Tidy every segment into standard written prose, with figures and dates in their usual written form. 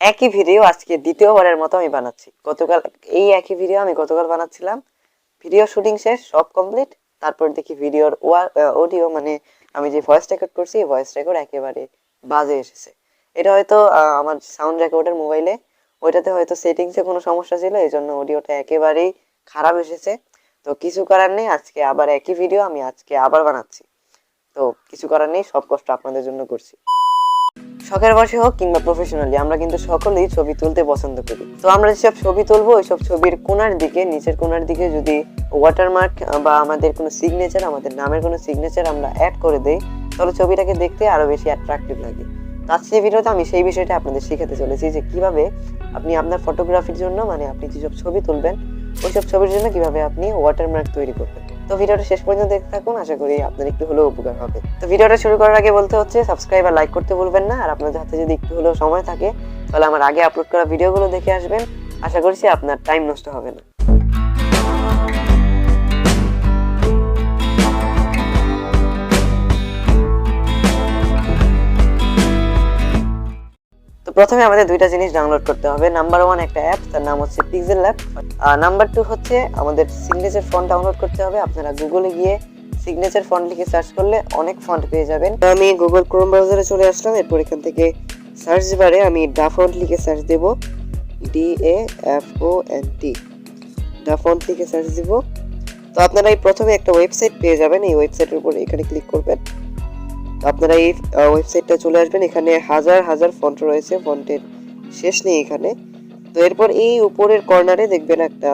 একই ভিডিও আজকে দ্বিতীয়বারের মতো আমি বানাচ্ছি। গতকাল এই একই ভিডিও আমি গতকাল বানাচ্ছিলাম, ভিডিও শুটিং শেষ, সব কমপ্লিট। তারপর দেখি ভিডিওর অডিও মানে আমি যে ভয়েস রেকর্ড করছি ভয়েস রেকর্ড একেবারে বাজে এসেছে। এটা হয়তো আমার সাউন্ড রেকর্ডের মোবাইলে ওইটাতে হয়তো সেটিংসে কোনো সমস্যা ছিল, এই জন্য অডিওটা একেবারেই খারাপ এসেছে। তো কিছু করার নেই, আজকে আবার একই ভিডিও আমি আজকে আবার বানাচ্ছি। তো কিছু করার নেই, সব কষ্ট আপনাদের জন্য করছি। শখের বসে হোক কিংবা প্রফেশনালি, আমরা কিন্তু সকলেই ছবি তুলতে পছন্দ করি। তো আমরা যেসব ছবি তুলবো ওইসব ছবির কোণার দিকে, নিচের কোণার দিকে যদি ওয়াটারমার্ক বা আমাদের কোনো সিগনেচার, আমাদের নামের কোনো সিগনেচার আমরা অ্যাড করে দেই, তাহলে ছবিটাকে দেখতে আরো বেশি অ্যাট্রাকটিভ লাগে। তো আজকের ভিডিওতে আমি সেই বিষয়টা আপনাদের শেখাতে চলেছি যে কিভাবে আপনি আপনার ফটোগ্রাফির জন্য, মানে আপনি যেসব ছবি তুলবেন ওইসব ছবির জন্য কিভাবে আপনি ওয়াটারমার্ক তৈরি করবেন। তো ভিডিওটা শেষ পর্যন্ত দেখতে থাকুন, আশা করি আপনার একটু হলেও উপকার হবে। তো ভিডিওটা শুরু করার আগে বলতে হচ্ছে সাবস্ক্রাইব আর লাইক করতে ভুলবেন না। আর আপনাদের হাতে যদি একটু হলেও সময় থাকে তাহলে আমার আগে আপলোড করা ভিডিওগুলো দেখে আসবেন, আশা করছি আপনার টাইম নষ্ট হবে না। তো প্রথমে আমাদের দুইটা জিনিস ডাউনলোড করতে হবে। নাম্বার 1 একটা অ্যাপ, তার নাম হচ্ছে PixelLab। নাম্বার 2 হচ্ছে আমাদের সিগনেচার ফন্ট ডাউনলোড করতে হবে। আপনারা গুগলে গিয়ে সিগনেচার ফন্ট লিখে সার্চ করলে অনেক ফন্ট পেয়ে যাবেন। তো আমি গুগল ক্রোম ব্রাউজারে চলে আসলাম। এরপর এখান থেকে সার্চ বারে আমি ডা ফন্ট লিখে সার্চ দেব, DAFONT, ডা ফন্ট লিখে সার্চ দিব। তো আপনারা এই প্রথমে একটা ওয়েবসাইট পেয়ে যাবেন, এই ওয়েবসাইটের উপর এখানে ক্লিক করবেন। আপনারা এই ওয়েবসাইটটা চলে আসবেন। এখানে হাজার হাজার ফন্ট রয়েছে, ফন্টের শেষ নেই এখানে। তো এরপর এই উপরের কর্নারে দেখবেন একটা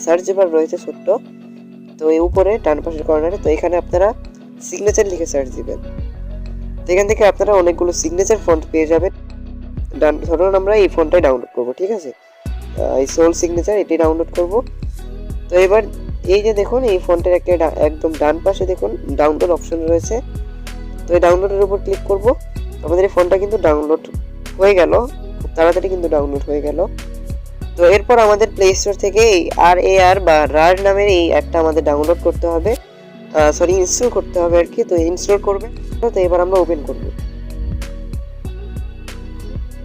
সার্চ বার রয়েছে ছোট্ট, তো এই উপরে ডান পাশের কর্নারে, তো এখানে আপনারা সিগনেচার লিখে সার্চ দিবেন। তো এখান থেকে আপনারা অনেকগুলো সিগনেচার ফন্ট পেয়ে যাবেন। ধরুন আমরা এই ফন্টটাই ডাউনলোড করব, ঠিক আছে, এই সোল সিগনেচার এটি ডাউনলোড করব। তো এবার এই যে দেখুন এই ফন্টের একটা একদম ডান পাশে দেখুন ডাউনলোড অপশন রয়েছে। তো এই ডাউনলোডের উপর ক্লিক করব। আমাদের এই ফোনটা কিন্তু ডাউনলোড হয়ে গেল, খুব তাড়াতাড়ি কিন্তু ডাউনলোড হয়ে গেল। তো এরপর আমাদের প্লে স্টোর থেকে এই RAR বা রার নামের এই অ্যাপটা আমাদের ডাউনলোড করতে হবে, ইনস্টল করতে হবে আর কি। তো ইনস্টল করবে, তো এবার আমরা ওপেন করব।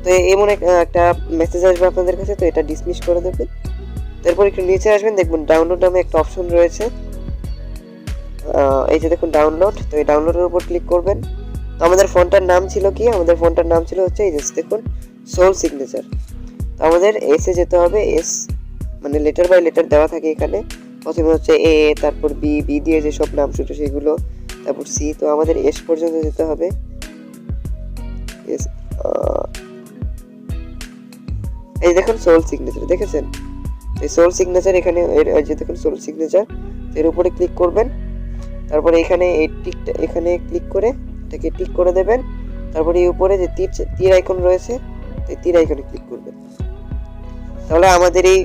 তো এমন একটা মেসেজ আসবে আপনাদের কাছে, তো এটা ডিসমিস করে দেবেন। তারপর একটু নিচে আসবেন, দেখবেন ডাউনলোড নামে একটা অপশন রয়েছে, এই যে দেখুন ডাউনলোড। তো এই ডাউনলোডের উপর ক্লিক করবেন। তো আমাদের ফন্টটার নাম ছিল কি, আমাদের ফন্টটার নাম ছিল হচ্ছে এই যে দেখুন সোল সিগনেচার। তো আমাদের এসে যেতে হবে, এস মানে লেটার বাই লেটার দেওয়া থাকে এখানে। প্রথমে হচ্ছে এ, তারপর বি দিয়ে যেসব নাম শুরু সেগুলো, তারপর সি। তো আমাদের এস পর্যন্ত যেতে হবে, এস। এই দেখুন সোল সিগনেচার, দেখেছেন এই সোল সিগনেচার, এখানে এই যে দেখুন সোল সিগনেচার, এর উপরে ক্লিক করবেন। তারপরে এখানে এই টিকটা এখানে ক্লিক করে এটাকে টিক করে দেবেন। তারপরে এই উপরে যে তীর আইকন রয়েছে এই তীর আইকনে ক্লিক করবেন। তাহলে আমাদের এই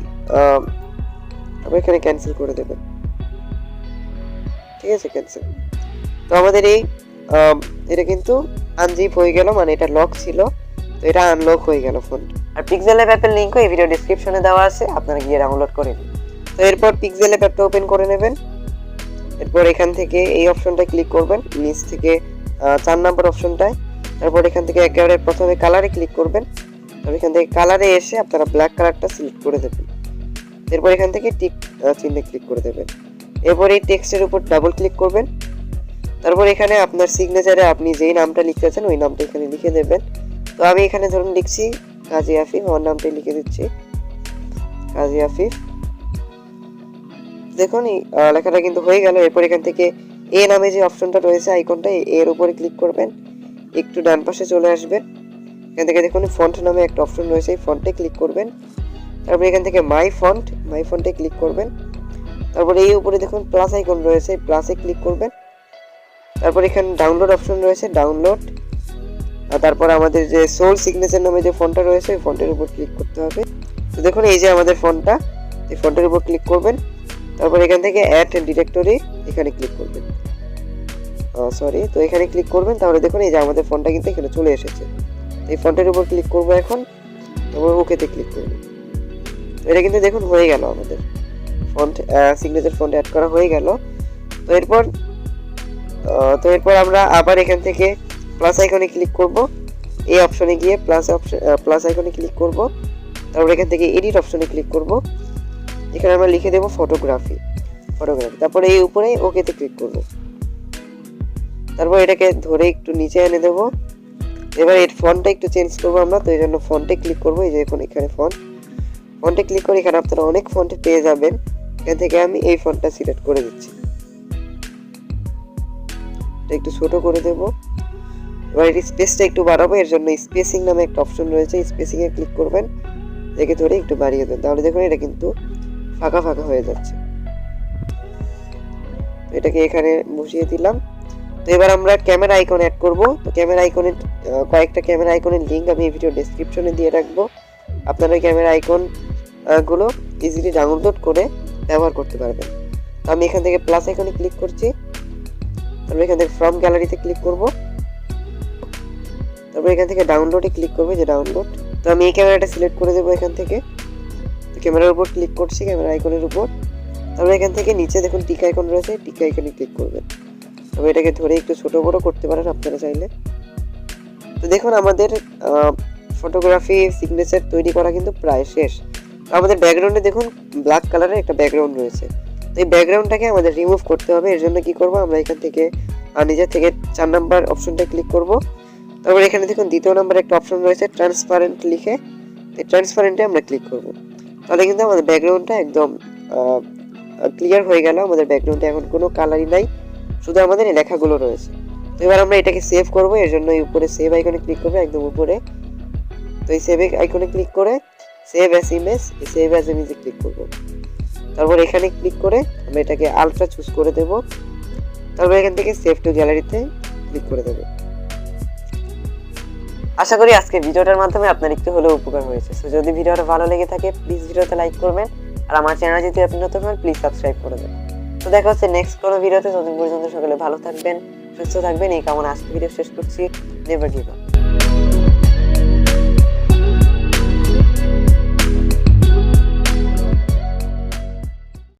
আমরা এখানে ক্যান্সেল করে দেবেন, ঠিক আছে, ক্যান্সেল। তো আমাদের এই এটা কিন্তু আনজিপ হয়ে গেল, মানে এটা লক ছিল, তো এটা আনলক হয়ে গেল ফোন। আর PixelLab অ্যাপের লিংকও এই ভিডিও ডেসক্রিপশনে দেওয়া আছে, আপনারা গিয়ে ডাউনলোড করে নিন। তো এরপর PixelLab অ্যাপটা ওপেন করে নেবেন। এরপর এখান থেকে এই অপশনটা ক্লিক করবেন, নিচ থেকে 4 নম্বর অপশনটায়। তারপর এখান থেকে একেবারে প্রথমে কালারে ক্লিক করবেন। তারপর এখান থেকে কালারে এসে আপনারা ব্ল্যাক কালারটা সিলেক্ট করে দেবেন। এরপর এখান থেকে টিক চিহ্নে ক্লিক করে দেবেন। এরপর এই টেক্সটের উপর ডাবল ক্লিক করবেন। তারপর এখানে আপনার সিগনেচারে আপনি যেই নামটা লিখতে চান ওই নামটা এখানে লিখে দেবেন। তো আমি এখানে ধরুন লিখছি কাজী আফিফ, আমার নামটাই লিখে দিচ্ছি কাজী আফিফ। দেখুন এই লেখাটা কিন্তু হয়ে গেল। এরপর এখান থেকে এ নামে যে অপশনটা রয়েছে আইকনটা, এর উপরে ক্লিক করবেন, একটু ডান পাশে চলে আসবেন। এখান থেকে দেখুন ফন্ট নামে একটা অপশন রয়েছে, এই ফন্টে ক্লিক করবেন। তারপর এখান থেকে মাই ফন্টে ক্লিক করবেন। তারপর এই উপরে দেখুন প্লাস আইকন রয়েছে, প্লাসে ক্লিক করবেন। তারপর এখানে ডাউনলোড অপশন রয়েছে, ডাউনলোড। আর তারপর আমাদের যে সোল সিগনেচার নামে যে ফন্টটা রয়েছে ওই ফন্টের উপর ক্লিক করতে হবে। তো দেখুন এই যে আমাদের ফন্টটা, এই ফন্টের উপর ক্লিক করবেন। তারপর এখান থেকে অ্যাড ডিরেক্টরি এখানে ক্লিক করবেন, তো এখানে ক্লিক করবেন। তাহলে দেখুন এই যে আমাদের ফন্টটা কিন্তু এখানে চলে এসেছে। এই ফন্টের উপর ক্লিক করবো এখন, তারপর ওকেতে ক্লিক করবো। এটা কিন্তু দেখুন হয়ে গেল, আমাদের ফন্ট সিগনেচার ফন্ট অ্যাড করা হয়ে গেল। তো এরপর আমরা আবার এখান থেকে প্লাস আইকনে ক্লিক করব। এই অপশনে গিয়ে প্লাস আইকনে ক্লিক করব, তারপর এখান থেকে এডিট অপশনে ক্লিক করব, এখানে আমরা লিখে দেব ফটোগ্রাফি, তারপরে এই উপরে ওকেতে ক্লিক করব, তারপর এটাকে ধরে একটু নিচে এনে দেব। এবার এর ফন্টটা একটু চেঞ্জ করবো আমরা, তো এই জন্য ফন্টে ক্লিক করবো, এই যে এখন এখানে ফন্টে ক্লিক করে এখানে আপনারা অনেক ফন্ট পেয়ে যাবেন, এখান থেকে আমি এই ফন্টটা সিলেক্ট করে দিচ্ছি, এটা একটু ছোট করে দেব। এবার এর স্পেসটা একটু বাড়াবো, এর জন্য স্পেসিং নামে একটা অপশন রয়েছে, স্পেসিং এ ক্লিক করবেন, এটাকে ধরে একটু বাড়িয়ে দেন, তাহলে দেখুন এটা কিন্তু ফাঁকা ফাঁকা হয়ে যাচ্ছে। এটাকে এখানে বসিয়ে দিলাম। তো এবার আমরা ক্যামেরা আইকন অ্যাড করব। তো ক্যামেরা আইকনের কয়েকটা ক্যামেরা আইকনের লিংক আমি এই ভিডিও ডেসক্রিপশনে দিয়ে রাখবো, আপনারা এই ক্যামেরা আইকন গুলো ইজিলি ডাউনলোড করে ব্যবহার করতে পারবেন। তো আমি এখান থেকে প্লাস আইকনে ক্লিক করছি, তারপর এখান থেকে ফ্রম গ্যালারিতে ক্লিক করব, তারপর এখান থেকে ডাউনলোডে ক্লিক করব, যে ডাউনলোড। তো আমি এই ক্যামেরাটা সিলেক্ট করে দেবো এখান থেকে, ক্যামেরার উপর ক্লিক করছি, ক্যামেরা আইকনের উপর, তারপর এখান থেকে নিচে দেখুন টিক আইকন রয়েছে, টিক আইকনে ক্লিক করবেন। তবে এটাকে ধরে একটু ছোট বড় করতে পারেন আপনারা চাইলে। তো দেখুন আমাদের ফটোগ্রাফি সিগনেচার তৈরি করা কিন্তু প্রায় শেষ। তো আমাদের ব্যাকগ্রাউন্ডে দেখুন ব্ল্যাক কালারের একটা ব্যাকগ্রাউন্ড রয়েছে, তো এই ব্যাকগ্রাউন্ডটাকে আমাদের রিমুভ করতে হবে। এর জন্য কি করব, আমরা এখান থেকে নিজের থেকে 4 নাম্বার অপশনটা ক্লিক করব, তারপর এখানে দেখুন 2য় নাম্বার একটা অপশন রয়েছে ট্রান্সপারেন্ট লিখে, এই ট্রান্সপারেন্টে আমরা ক্লিক করব। তাহলে কিন্তু আমাদের ব্যাকগ্রাউন্ডটা একদম ক্লিয়ার হয়ে গেল, আমাদের ব্যাকগ্রাউন্ডে এখন কোনো কালারই নাই, শুধু আমাদের এই লেখাগুলো রয়েছে। তো এবার আমরা এটাকে সেভ করব, এর জন্য এই উপরে সেভ আইকনে ক্লিক করব, একদম উপরে। তো এই সেভ আইকনে ক্লিক করে সেভ অ্যাজ ইমেজে ক্লিক করব, তারপর এখানে ক্লিক করে আমরা এটাকে আলট্রা চুজ করে দেব, তারপর এখান থেকে সেভ টু গ্যালারিতে ক্লিক করে দেব। আশা করি আজকে ভিডিওটার মাধ্যমে আপনার একটু হলেও উপকার হয়েছে। সো যদি ভিডিওটা ভালো লেগে থাকে প্লিজ ভিডিওতে লাইক করবেন, আর আমার চ্যানেল যদি আপনি নতুন হন প্লিজ সাবস্ক্রাইব করে দেবেন। তো দেখা হচ্ছে নেক্সট কোনো ভিডিওতে, ততদিন পর্যন্ত সকলে ভালো থাকবেন, সুস্থ থাকবেন, এই কামনা আজকে ভিডিও শেষ করছি। Never give up.